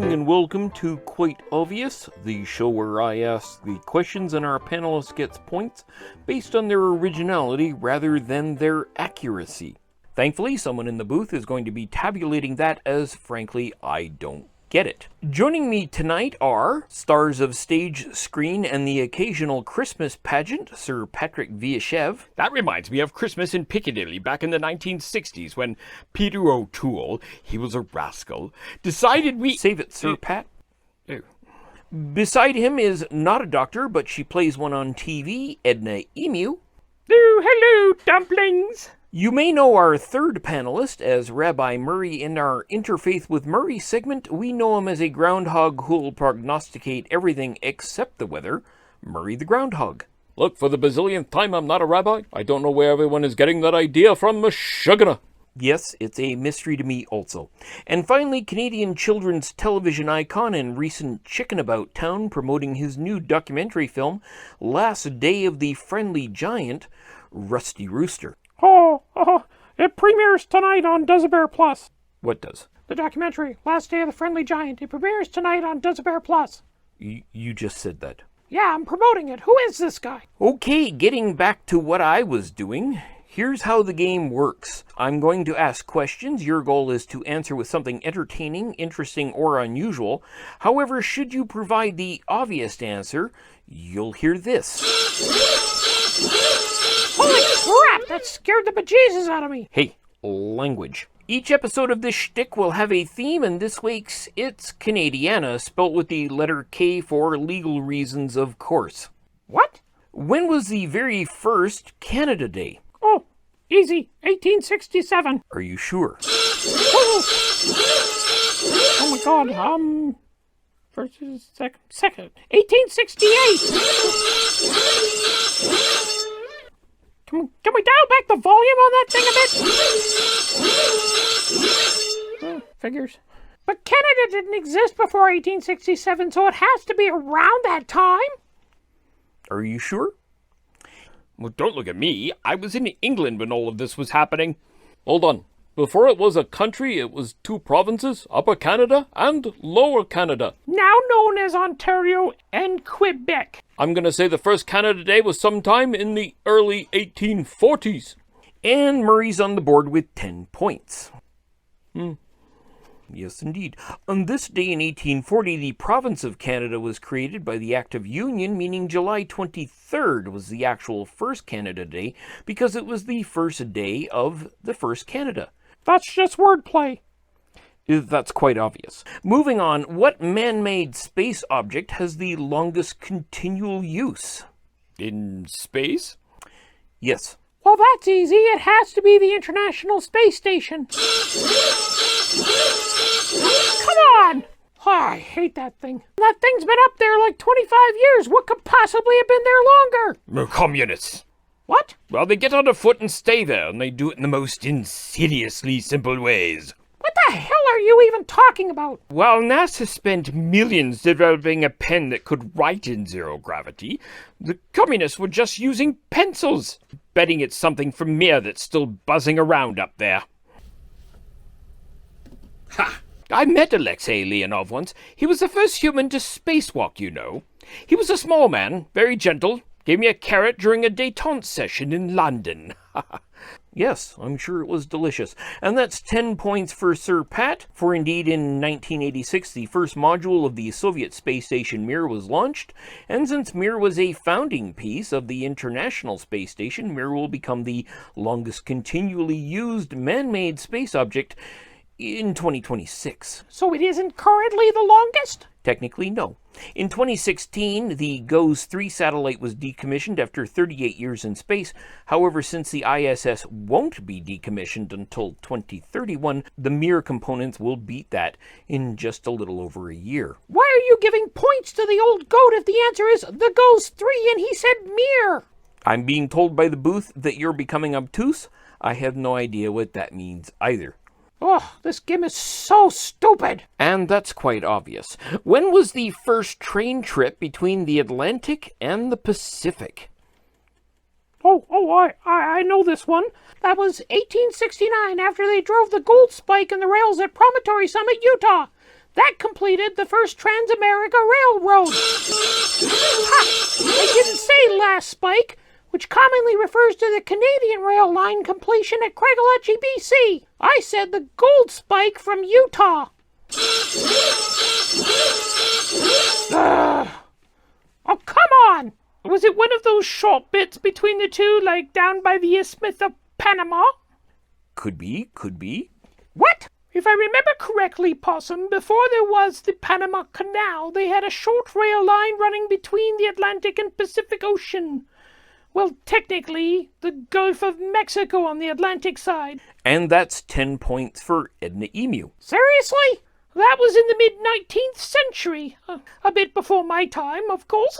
morning and welcome to Quite Obvious, the show where I ask the questions and our panelist gets points based on their originality rather than their accuracy. Thankfully, someone in the booth is going to be tabulating that, as frankly, I don't get it. Joining me tonight are stars of stage, screen, and the occasional Christmas pageant, Sir Patrick Viechev. That reminds me of Christmas in Piccadilly back in the 1960s when Peter O'Toole, he was a rascal, decided we... Save it, Sir Pat. Beside him is not a doctor, but she plays one on TV, Edna Emu. Oh, hello, dumplings! You may know our third panelist as Rabbi Murray. In our Interfaith with Murray segment, we know him as a groundhog who'll prognosticate everything except the weather, Murray the Groundhog. Look, for the bazillionth time, I'm not a rabbi. I don't know where everyone is getting that idea from, Meshuggah. Yes, it's a mystery to me also. And finally, Canadian children's television icon and recent chicken about town promoting his new documentary film, Last Day of the Friendly Giant, Rusty Rooster. It premieres tonight on Duza Plus. What does? The documentary, Last Day of the Friendly Giant. It premieres tonight on Duza Plus. You just said that. Yeah, I'm promoting it. Who is this guy? Okay, getting back to what I was doing. Here's how the game works. I'm going to ask questions. Your goal is to answer with something entertaining, interesting, or unusual. However, should you provide the obvious answer, you'll hear this. Holy crap! That scared the bejesus out of me! Hey, language. Each episode of this shtick will have a theme, and this week's it's Kanadiana, spelt with the letter K for legal reasons, of course. What? When was the very first Canada Day? Oh, easy. 1867. Are you sure? Oh my god, first, second. 1868! Can we dial back the volume on that thing a bit? Figures. But Canada didn't exist before 1867, so it has to be around that time. Are you sure? Well, don't look at me. I was in England when all of this was happening. Hold on. Before it was a country, it was two provinces, Upper Canada and Lower Canada. Now known as Ontario and Quebec. I'm going to say the first Canada Day was sometime in the early 1840s. And Murray's on the board with 10 points. Yes, indeed. On this day in 1840, the province of Canada was created by the Act of Union, meaning July 23rd was the actual first Canada Day, because it was the first day of the first Canada. That's just wordplay. That's quite obvious. Moving on, what man-made space object has the longest continual use? In space? Yes. Well, that's easy. It has to be the International Space Station. Come on! Oh, I hate that thing. That thing's been up there like 25 years. What could possibly have been there longer? Communists. What? Well, they get on a foot and stay there, and they do it in the most insidiously simple ways. What the hell are you even talking about? While NASA spent millions developing a pen that could write in zero gravity, the communists were just using pencils. Betting it's something from Mir that's still buzzing around up there. Ha! I met Alexei Leonov once. He was the first human to spacewalk, you know. He was a small man, very gentle, gave me a carrot during a détente session in London. Yes, I'm sure it was delicious. And that's 10 points for Sir Pat, for indeed in 1986 the first module of the Soviet space station Mir was launched, and since Mir was a founding piece of the International Space Station, Mir will become the longest continually used man-made space object in 2026. So it isn't currently the longest? Technically, no. In 2016, the GOES 3 satellite was decommissioned after 38 years in space. However, since the ISS won't be decommissioned until 2031, the Mir components will beat that in just a little over a year. Why are you giving points to the old goat if the answer is the GOES 3 and he said Mir? I'm being told by the booth that you're becoming obtuse. I have no idea what that means either. Oh, this game is so stupid. And that's quite obvious. When was the first train trip between the Atlantic and the Pacific? I know this one. That was 1869 after they drove the gold spike in the rails at Promontory Summit, Utah. That completed the first Trans-America Railroad. Ha! I didn't say last spike, which commonly refers to the Canadian rail line completion at Craigellachie, BC. I said the gold spike from Utah. Oh, come on! Was it one of those short bits between the two, like down by the Isthmus of Panama? Could be. What? If I remember correctly, Possum, before there was the Panama Canal, they had a short rail line running between the Atlantic and Pacific Ocean. Well, technically, the Gulf of Mexico on the Atlantic side. And that's 10 points for Edna Emu. Seriously? That was in the mid-19th century. A bit before my time, of course.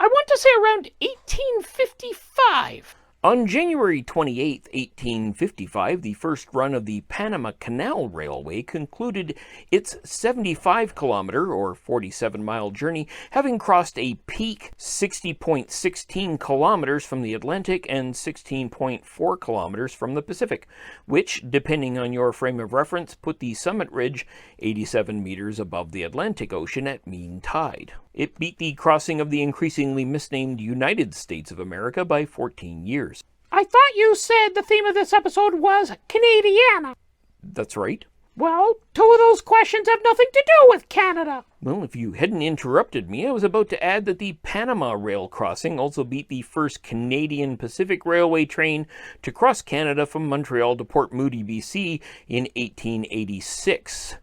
I want to say around 1855. On January 28, 1855, the first run of the Panama Canal Railway concluded its 75-kilometer or 47-mile journey, having crossed a peak 60.16 kilometers from the Atlantic and 16.4 kilometers from the Pacific, which, depending on your frame of reference, put the summit ridge 87 meters above the Atlantic Ocean at mean tide. It beat the crossing of the increasingly misnamed United States of America by 14 years. I thought you said the theme of this episode was Canadiana. That's right. Well, two of those questions have nothing to do with Canada. Well, if you hadn't interrupted me, I was about to add that the Panama Rail crossing also beat the first Canadian Pacific Railway train to cross Canada from Montreal to Port Moody, BC in 1886.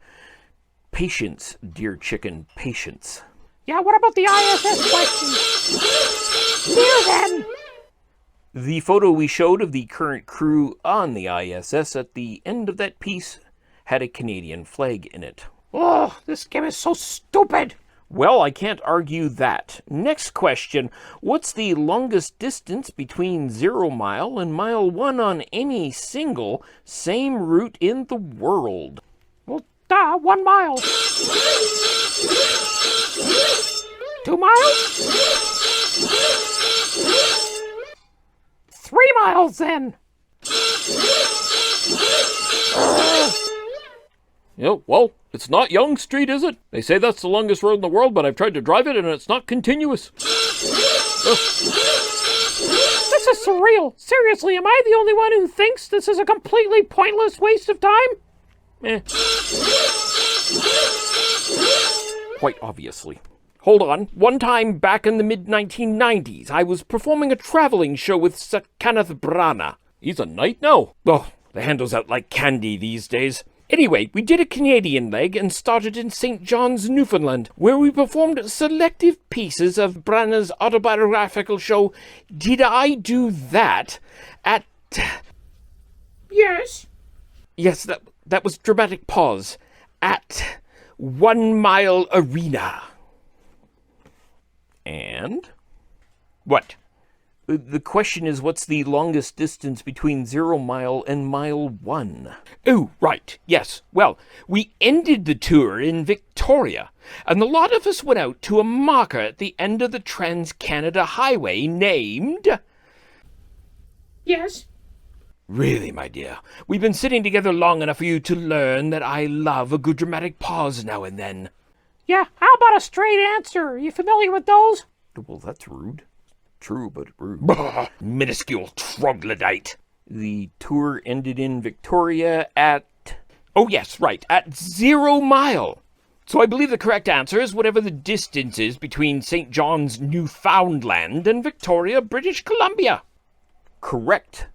Patience, dear chicken, patience. Yeah, what about the ISS question? Here then! The photo we showed of the current crew on the ISS at the end of that piece had a Canadian flag in it. Oh, this game is so stupid! Well, I can't argue that. Next question. What's the longest distance between 0 mile and mile 1 on any single same route in the world? Well, 1 mile. 2 miles? 3 miles, then. Yeah, well, it's not Yonge Street, is it? They say that's the longest road in the world, but I've tried to drive it and it's not continuous. This is surreal. Seriously, am I the only one who thinks this is a completely pointless waste of time? Quite obviously. Hold on. One time back in the mid-1990s, I was performing a traveling show with Sir Kenneth Branagh. He's a knight now. Oh, the handle's out like candy these days. Anyway, we did a Canadian leg and started in St. John's, Newfoundland, where we performed selective pieces of Branagh's autobiographical show, Did I Do That? At... Yes. Yes, that was dramatic pause. At 1 Mile Arena. And? What? The question is, what's the longest distance between 0 mile and mile 1? Oh, right, yes. Well, we ended the tour in Victoria, and the lot of us went out to a marker at the end of the Trans-Canada Highway named... Yes. Really, my dear, we've been sitting together long enough for you to learn that I love a good dramatic pause now and then. Yeah, how about a straight answer? Are you familiar with those? Well, that's rude. True, but rude. Minuscule troglodyte. The tour ended in Victoria at... Oh, yes, right, at 0 mile. So I believe the correct answer is whatever the distance is between St. John's, Newfoundland and Victoria, British Columbia. Correct.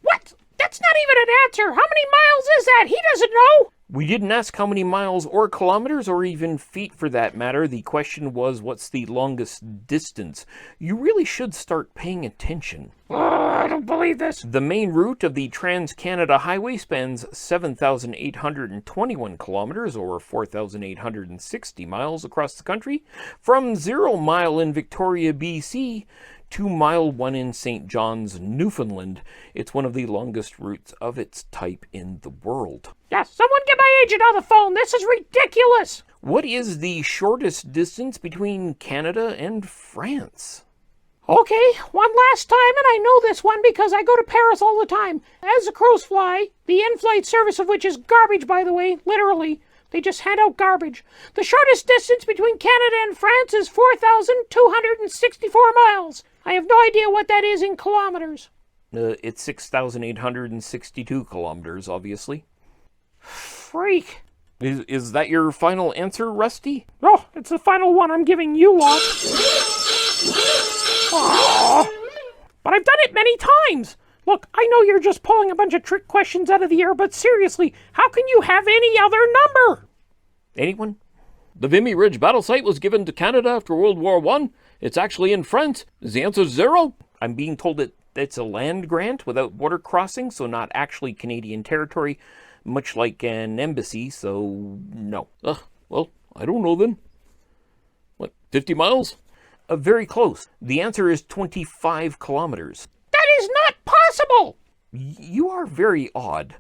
What? That's not even an answer. How many miles is that? He doesn't know. We didn't ask how many miles or kilometers or even feet for that matter. The question was, what's the longest distance? You really should start paying attention. I don't believe this. The main route of the Trans-Canada Highway spans 7,821 kilometers or 4,860 miles across the country, from 0 mile in Victoria, BC, to mile 1 in St. John's, Newfoundland. It's one of the longest routes of its type in the world. Yeah, someone get my agent on the phone. This is ridiculous. What is the shortest distance between Canada and France? Okay, one last time, and I know this one because I go to Paris all the time. As the crows fly, the in-flight service of which is garbage, by the way, literally, They just hand out garbage. The shortest distance between Canada and France is 4,264 miles. I have no idea what that is in kilometers. It's 6,862 kilometers, obviously. Freak. Is that your final answer, Rusty? Oh, it's the final one I'm giving you lot. Oh, but I've done it many times. Look, I know you're just pulling a bunch of trick questions out of the air, but seriously, how can you have any other number? Anyone? The Vimy Ridge battle site was given to Canada after World War I. It's actually in France. Is the answer 0? I'm being told that it's a land grant without border crossing, so not actually Canadian territory, much like an embassy, so no. Well, I don't know then. What, 50 miles? Very close. The answer is 25 kilometers. That is not possible! You are very odd.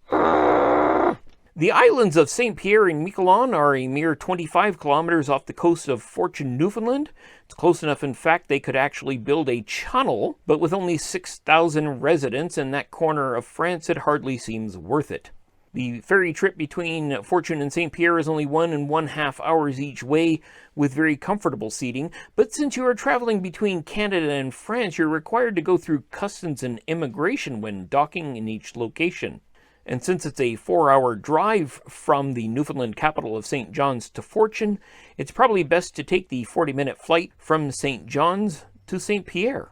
The islands of St. Pierre and Miquelon are a mere 25 kilometers off the coast of Fortune, Newfoundland. It's close enough, in fact, they could actually build a channel, but with only 6,000 residents in that corner of France, it hardly seems worth it. The ferry trip between Fortune and St. Pierre is only 1.5 hours each way, with very comfortable seating, but since you are traveling between Canada and France, you're required to go through customs and immigration when docking in each location. And since it's a 4-hour drive from the Newfoundland capital of St. John's to Fortune, it's probably best to take the 40-minute flight from St. John's to St. Pierre.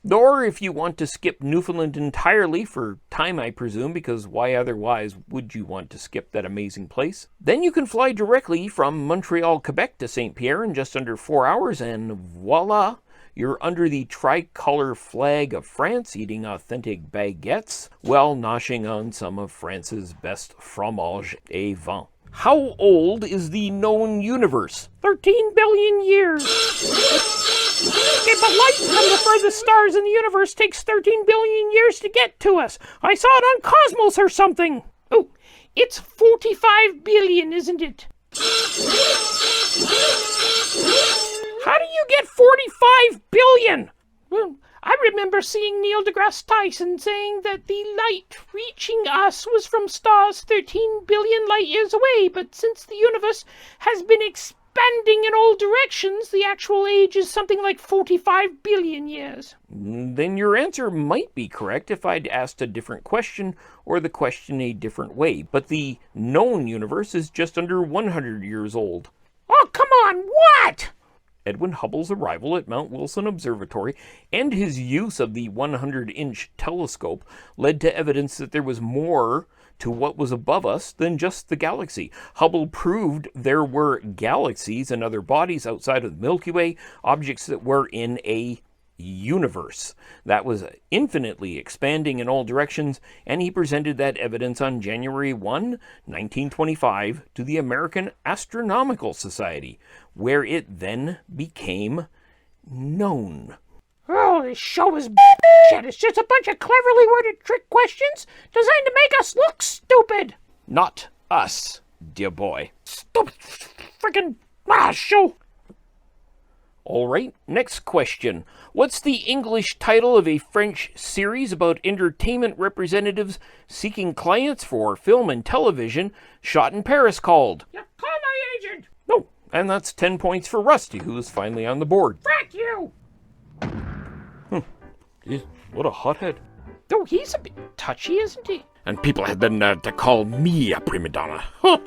Or if you want to skip Newfoundland entirely for time, I presume, because why otherwise would you want to skip that amazing place? Then you can fly directly from Montreal, Quebec to St. Pierre in just under 4 hours, and voila! You're under the tricolor flag of France, eating authentic baguettes, while noshing on some of France's best fromage et vin. How old is the known universe? 13 billion years. Okay, but light from the furthest stars in the universe takes 13 billion years to get to us. I saw it on Cosmos or something. Oh, it's 45 billion, isn't it? How do you get 45 billion? Well, I remember seeing Neil deGrasse Tyson saying that the light reaching us was from stars 13 billion light years away, but since the universe has been expanding in all directions, the actual age is something like 45 billion years. Then your answer might be correct if I'd asked a different question or the question a different way, but the known universe is just under 100 years old. Oh, come on, what? Edwin Hubble's arrival at Mount Wilson Observatory and his use of the 100-inch telescope led to evidence that there was more to what was above us than just the galaxy. Hubble proved there were galaxies and other bodies outside of the Milky Way, objects that were in a universe that was infinitely expanding in all directions, and he presented that evidence on January 1, 1925 to the American Astronomical Society, where it then became known. Oh, this show is shit. It's just a bunch of cleverly worded trick questions designed to make us look stupid. Not us, dear boy. Stupid freaking show. All right, next question. What's the English title of a French series about entertainment representatives seeking clients for film and television shot in Paris called? Yeah, call my agent. No, and that's 10 points for Rusty, who's finally on the board. Frack you. Jeez, what a hothead. Oh, he's a bit touchy, isn't he? And people had the nerve to call me a prima donna. Huh.